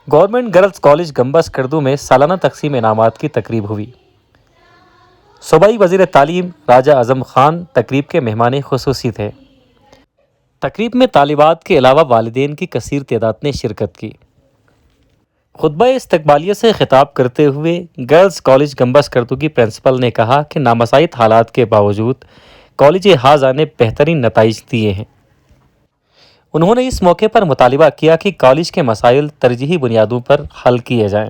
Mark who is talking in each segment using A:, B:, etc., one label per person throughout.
A: Government girls college Gamba Skardu میں سالانہ تقسیم انعامات کی تقریب ہوئی۔ صوبائی وزیر تعلیم راجہ اعظم خان تقریب کے مہمان خصوصی تھے۔ تقریب میں طالبات کے علاوہ والدین کی کثیر تعداد نے شرکت کی۔ خطبہ استقبالیہ سے خطاب کرتے ہوئے گرلز کالج گمبا سکردو کی پرنسپل نے کہا کہ نامساعد حالات کے باوجود کالج حاضہ نے بہترین نتائج دیے ہیں۔ انہوں نے اس موقع پر مطالبہ کیا کہ کالج کے مسائل ترجیحی بنیادوں پر حل کیے جائیں۔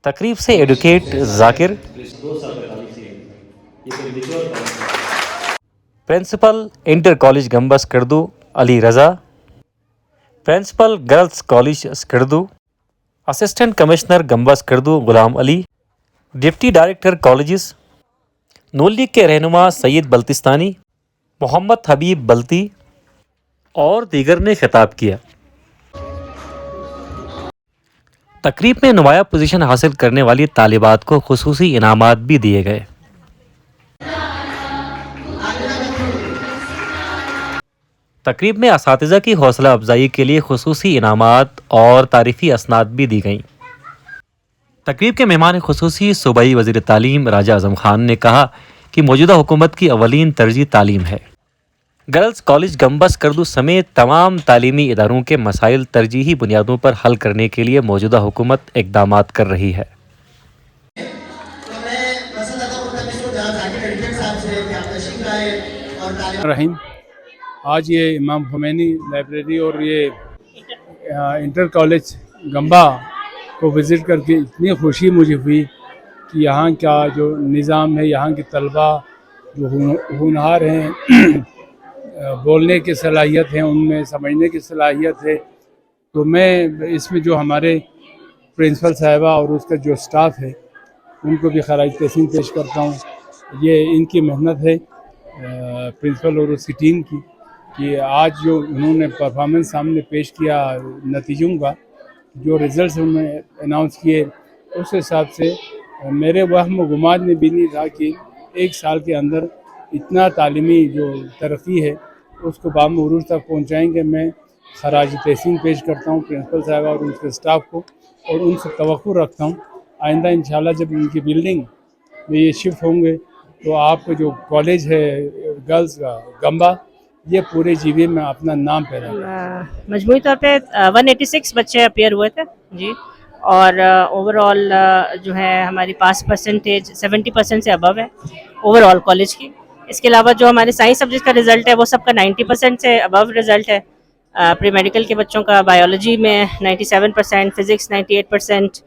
A: تقریب سے advocate Zakir, principal inter college Gamba Skardu Ali Raza, principal girls college Skardu, assistant commissioner Gamba Skardu Ghulam Ali, deputy director colleges Noon League کے رہنما سید بلتستانی، محمد حبیب بلتی اور دیگر نے خطاب کیا۔ تقریب میں نمایاں پوزیشن حاصل کرنے والی طالبات کو خصوصی انعامات بھی دیے گئے۔ تقریب میں اساتذہ کی حوصلہ افزائی کے لیے خصوصی انعامات اور تعریفی اسناد بھی دی گئیں۔ تقریب کے مہمان خصوصی صوبائی وزیر تعلیم راجہ اعظم خان نے کہا کہ موجودہ حکومت کی اولین ترجیح تعلیم ہے۔ گرلز کالج گمبا سکردو سمیت تمام تعلیمی اداروں کے مسائل ترجیحی بنیادوں پر حل کرنے کے لیے موجودہ حکومت اقدامات کر رہی ہے۔
B: رحیم، آج یہ امام خمینی لائبریری اور یہ انٹر کالج گمبا کو وزٹ کر کے اتنی خوشی مجھے ہوئی کہ یہاں کا جو نظام ہے، یہاں کے طلباء جو ہونہار ہیں، بولنے کی صلاحیت ہے ان میں، سمجھنے کی صلاحیت ہے، تو میں اس میں جو ہمارے پرنسپل صاحبہ اور اس کا جو سٹاف ہے ان کو بھی خراج تحسین پیش کرتا ہوں۔ یہ ان کی محنت ہے پرنسپل اور اس کی ٹیم کی، کہ آج جو انہوں نے پرفارمنس سامنے پیش کیا، نتیجوں کا جو رزلٹس انہوں نے اناؤنس کیے، اس حساب سے میرے وہم و گمان میں بھی نہیں تھا کہ ایک سال کے اندر اتنا تعلیمی جو ترقی ہے اس کو بام عروج تک پہنچائیں گے۔ میں خراج تحسین پیش کرتا ہوں پرنسپل صاحبہ اور ان کے اسٹاف کو، اور ان سے توقع رکھتا ہوں آئندہ انشاءاللہ جب ان کی بلڈنگ میں یہ شفٹ ہوں گے تو آپ کا جو کالج ہے گرلز کا گمبا، یہ پورے جی بی میں اپنا نام پیدا کرے۔
C: مجموعی طور پہ 186 بچے اپیئر ہوئے تھے جی، اور اوور آل جو ہے ہماری پاس پرسنٹیج 70% سے ابو ہے اوور آل کالج کی۔ اس کے علاوہ جو ہمارے سائنس سبجیکٹ کا رزلٹ ہے وہ سب کا 90% سے ابو رزلٹ ہے۔ پری میڈیکل کے بچوں کا بایولوجی میں 97%، فزکس 98%،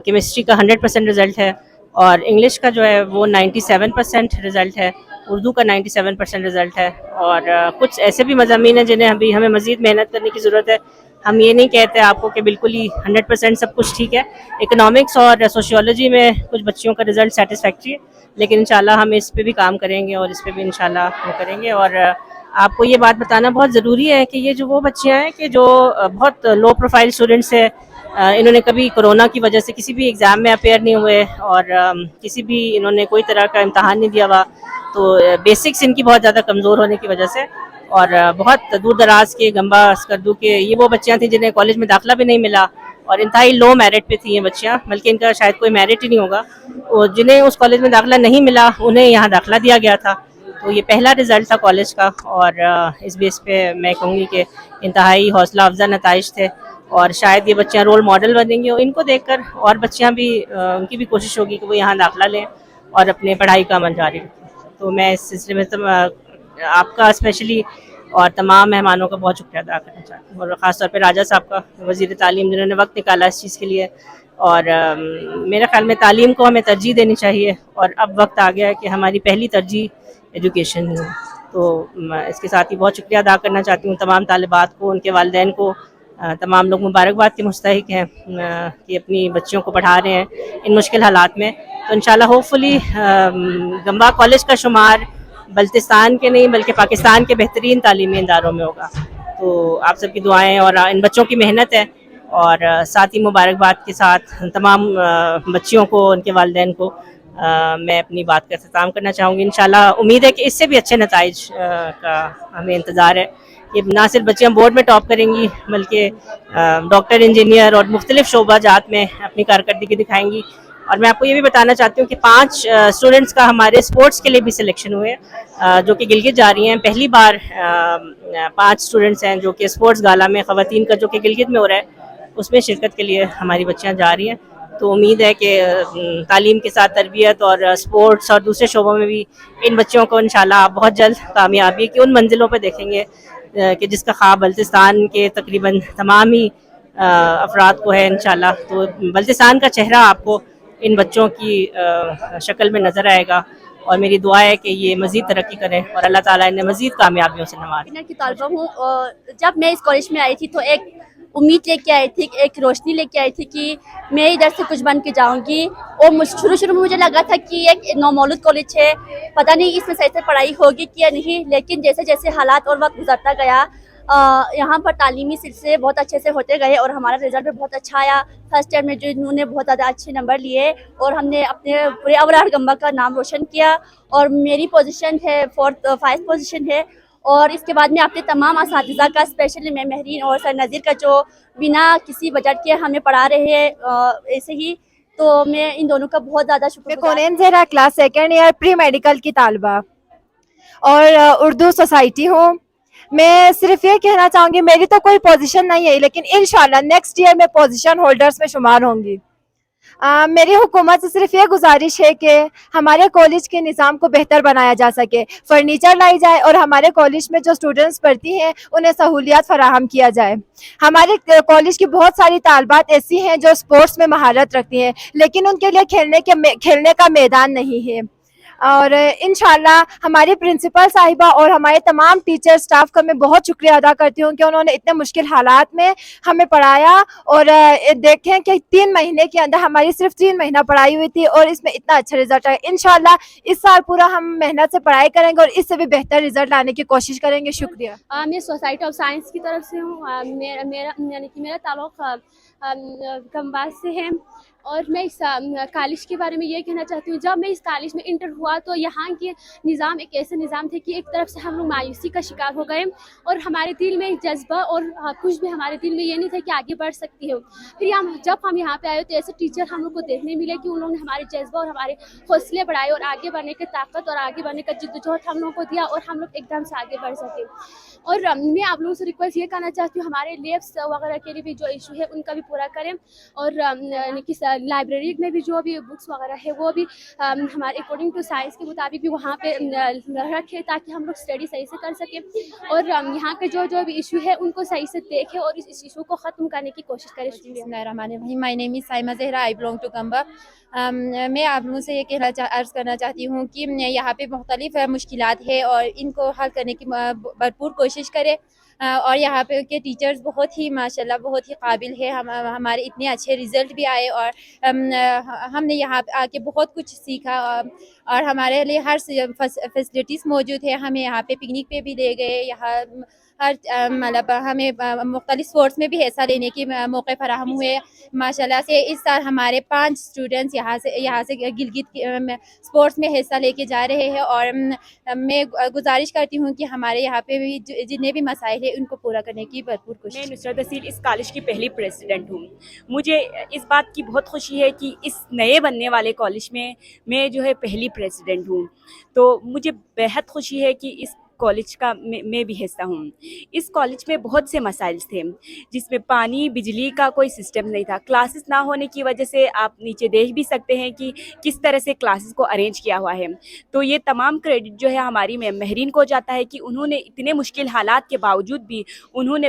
C: کیمسٹری کا 100% رزلٹ ہے، اور انگلش کا جو ہے وہ 97% رزلٹ ہے، اردو کا 97% رزلٹ ہے، اور کچھ ایسے بھی مضامین ہیں جنہیں ابھی ہمیں مزید محنت کرنے کی ضرورت ہے۔ ہم یہ نہیں کہتے آپ کو کہ بالکل ہی 100% سب کچھ ٹھیک ہے۔ اکنامکس اور سوشیولوجی میں کچھ بچیوں کا رزلٹ سیٹسفیکٹری ہے، لیکن انشاءاللہ ہم اس پہ بھی کام کریں گے اور اس پہ بھی انشاءاللہ وہ کریں گے۔ اور آپ کو یہ بات بتانا بہت ضروری ہے کہ یہ جو وہ بچیاں ہیں کہ جو بہت لو پروفائل اسٹوڈنٹس ہیں، انہوں نے کبھی کرونا کی وجہ سے کسی بھی ایگزام میں اپیئر نہیں ہوئے، اور کسی بھی انہوں نے کوئی طرح کا امتحان نہیں دیا ہوا، تو بیسکس ان کی بہت زیادہ کمزور ہونے کی وجہ سے، اور بہت دور دراز کے گمبا سکردو کے یہ وہ بچیاں تھیں جنہیں کالج میں داخلہ بھی نہیں ملا، اور انتہائی لو میرٹ پہ تھیں یہ بچیاں، بلکہ ان کا شاید کوئی میرٹ ہی نہیں ہوگا۔ جنہیں اس کالج میں داخلہ نہیں ملا انہیں یہاں داخلہ دیا گیا تھا، تو یہ پہلا رزلٹ تھا کالج کا، اور اس بیس پہ میں کہوں گی کہ انتہائی حوصلہ افزا نتائج تھے، اور شاید یہ بچیاں رول ماڈل بنیں گی، اور ان کو دیکھ کر اور بچیاں بھی ان کی بھی کوشش ہوگی کہ وہ یہاں داخلہ لیں اور اپنے پڑھائی کا عمل جاری رکھیں۔ تو میں اس سلسلے میں آپ کا اسپیشلی اور تمام مہمانوں کا بہت شکریہ ادا کرنا چاہتی ہوں، اور خاص طور پہ راجہ صاحب کا، وزیر تعلیم، جنہوں نے وقت نکالا اس چیز کے لیے۔ اور میرے خیال میں تعلیم کو ہمیں ترجیح دینی چاہیے، اور اب وقت آ گیا ہے کہ ہماری پہلی ترجیح ایجوکیشن ہی ہے۔ تو اس کے ساتھ ہی بہت شکریہ ادا کرنا چاہتی ہوں تمام طالبات کو، ان کے والدین کو، تمام لوگ مبارکباد کے مستحق ہیں کہ اپنی بچیوں کو پڑھا رہے ہیں ان مشکل حالات میں۔ تو انشاءاللہ ہوپ فلی گمبا کالج کا شمار بلتستان کے نہیں بلکہ پاکستان کے بہترین تعلیمی اداروں میں ہوگا. تو آپ سب کی دعائیں اور ان بچوں کی محنت ہے, اور ساتھ ہی مبارکباد کے ساتھ تمام بچیوں کو, ان کے والدین کو میں اپنی بات کا اختتام کرنا چاہوں گی. انشاءاللہ امید ہے کہ اس سے بھی اچھے نتائج کا ہمیں انتظار ہے. یہ نہ صرف بچیاں بورڈ میں ٹاپ کریں گی بلکہ ڈاکٹر, انجینئر اور مختلف شعبہ جات میں اپنی کارکردگی دکھائیں گی. اور میں آپ کو یہ بھی بتانا چاہتی ہوں کہ 5 اسٹوڈنٹس کا ہمارے اسپورٹس کے لیے بھی سلیکشن ہوئے, جو کہ گلگت جا رہی ہیں. پہلی بار 5 اسٹوڈنٹس ہیں جو کہ اسپورٹس گالا میں خواتین کا جو کہ گلگت میں ہو رہا ہے اس میں شرکت کے لیے ہماری بچیاں جا رہی ہیں. تو امید ہے کہ تعلیم کے ساتھ تربیت اور اسپورٹس اور دوسرے شعبوں میں بھی ان بچوں کو انشاءاللہ آپ بہت جلد کامیابی کی ان منزلوں پہ دیکھیں گے کہ جس کا خواب بلتستان کے تقریباً تمام ہی افراد کو ہے انشاءاللہ. تو بلتستان کا چہرہ آپ کو ان بچوں کی شکل میں نظر آئے گا, اور میری دعا ہے کہ یہ مزید ترقی کریں اور اللہ تعالیٰ انہیں مزید کامیابیوں سے نوازے.
D: کی طالبہ ہوں, اور جب میں اس کالج میں آئی تھی تو ایک امید لے کے آئی تھی, ایک روشنی لے کے آئی تھی کہ میں ادھر سے کچھ بن کے جاؤں گی. اور شروع میں مجھے لگا تھا کہ ایک نومولود کالج ہے, پتہ نہیں اس میں صحیح سے پڑھائی ہوگی کہ یا نہیں, لیکن جیسے جیسے حالات اور وقت گزرتا گیا یہاں پر تعلیمی سلسلے بہت اچھے سے ہوتے گئے اور ہمارا رزلٹ بھی بہت اچھا آیا. فرسٹ ایئر میں جو انہوں نے بہت زیادہ اچھے نمبر لیے اور ہم نے اپنے پورے ابرار گمبا کا نام روشن کیا, اور میری پوزیشن ہے 5th پوزیشن ہے. اور اس کے بعد میں اپنے تمام اساتذہ کا, اسپیشلی میں مہرین اور سر نذیر کا جو بنا کسی بجٹ کے ہمیں پڑھا رہے ہیں ایسے ہی, تو میں ان دونوں کا بہت زیادہ شکر گزار
E: Kaunain Zahra class 2nd year pre medical کی طالبہ اور اردو سوسائٹی ہوں. میں صرف یہ کہنا چاہوں گی, میری تو کوئی پوزیشن نہیں ہے لیکن انشاءاللہ نیکسٹ ایئر میں پوزیشن ہولڈرز میں شمار ہوں گی. میری حکومت سے صرف یہ گزارش ہے کہ ہمارے کالج کے نظام کو بہتر بنایا جا سکے, فرنیچر لائی جائے اور ہمارے کالج میں جو اسٹوڈنٹس پڑھتی ہیں انہیں سہولیات فراہم کیا جائے. ہمارے کالج کی بہت ساری طالبات ایسی ہیں جو اسپورٹس میں مہارت رکھتی ہیں لیکن ان کے لیے کھیلنے کا میدان نہیں ہے. اور انشاءاللہ ہماری پرنسپل صاحبہ اور ہمارے تمام ٹیچر سٹاف کا میں بہت شکریہ ادا کرتی ہوں کہ انہوں نے اتنے مشکل حالات میں ہمیں پڑھایا. اور دیکھیں کہ 3 مہینے کے اندر ہماری صرف 3 مہینہ پڑھائی ہوئی تھی اور اس میں اتنا اچھا رزلٹ آیا. انشاءاللہ اس سال پورا ہم محنت سے پڑھائی کریں گے اور اس سے بھی بہتر رزلٹ لانے کی کوشش کریں گے. شکریہ.
D: میں سوسائٹی آف سائنس کی طرف سے ہوں. میرا تعلق گمباز سے ہے, اور میں اس کالج کے بارے میں یہ کہنا چاہتی ہوں, جب میں اس کالج میں انٹر ہوا تو یہاں کے نظام ایک ایسا نظام تھے کہ ایک طرف سے ہم لوگ مایوسی کا شکار ہو گئے اور ہمارے دل میں جذبہ اور کچھ بھی ہمارے دل میں یہ نہیں تھا کہ آگے بڑھ سکتی ہو. پھر جب ہم یہاں پہ آئے تو ایسے ٹیچر ہم لوگ کو دیکھنے ملے کہ انہوں نے ہمارے جذبہ اور ہمارے حوصلے بڑھائے اور آگے بڑھنے کی طاقت اور آگے بڑھنے کا جدوجہد ہم لوگوں کو دیا اور ہم لوگ ایک دم سے آگے بڑھ سکے. اور میں آپ لوگوں سے ریکویسٹ یہ کرنا چاہتی ہوں, ہمارے لیبس وغیرہ کے لیے بھی جو ایشو ہے ان کا بھی پورا کریں, اور لائبریری میں بھی جو بھی بکس وغیرہ ہے وہ بھی ہمارے اکارڈنگ ٹو سائنس کے مطابق بھی وہاں پہ رکھیں تاکہ ہم لوگ اسٹڈی صحیح سے کر سکیں, اور یہاں کے جو بھی ایشو ہے ان کو صحیح سے دیکھیں اور اس ایشو کو ختم کرنے کی کوشش کریں.
E: بسم اللہ الرحمن الرحیم. My name is Saima Zahra, I belong to Gamba. میں آپ لوگوں سے یہ عرض کرنا چاہتی ہوں کہ یہاں پہ مختلف مشکلات ہے اور ان کو حل کرنے کی بھرپور کوشش کرے, اور یہاں پہ کے ٹیچرز بہت ہی ماشاءاللہ بہت ہی قابل ہے. ہمارے اتنے اچھے رزلٹ بھی آئے اور ہم نے یہاں پہ آ کے بہت کچھ سیکھا, اور ہمارے لیے ہر فیسلٹیز موجود ہے. ہمیں یہاں پہ پکنک پہ بھی لے گئے, یہاں ہر مطلب ہمیں مختلف اسپورٹس میں بھی حصہ لینے کے موقع فراہم ہوئے. ماشاءاللہ سے اس سال ہمارے 5 اسٹوڈنٹس یہاں سے گلگت اسپورٹس میں حصہ لے کے جا رہے ہیں, اور میں گزارش کرتی ہوں کہ ہمارے یہاں پہ بھی جتنے بھی مسائل ہیں ان کو پورا کرنے کی بھرپور کوشش.
F: میں نصرت اسیل اس کالج کی پہلی پریزیڈنٹ ہوں. مجھے اس بات کی بہت خوشی ہے کہ اس نئے بننے والے کالج میں جو ہے پہلی پریزیڈنٹ ہوں, تو مجھے بہت خوشی ہے کہ اس کالج کا میں بھی حصہ ہوں. اس کالج میں بہت سے مسائل تھے جس میں پانی بجلی کا کوئی سسٹم نہیں تھا. کلاسز نہ ہونے کی وجہ سے آپ نیچے دیکھ بھی سکتے ہیں کہ کس طرح سے کلاسز کو ارینج کیا ہوا ہے. تو یہ تمام کریڈٹ جو ہے ہماری مہرین کو جاتا ہے کہ انہوں نے اتنے مشکل حالات کے باوجود بھی انہوں نے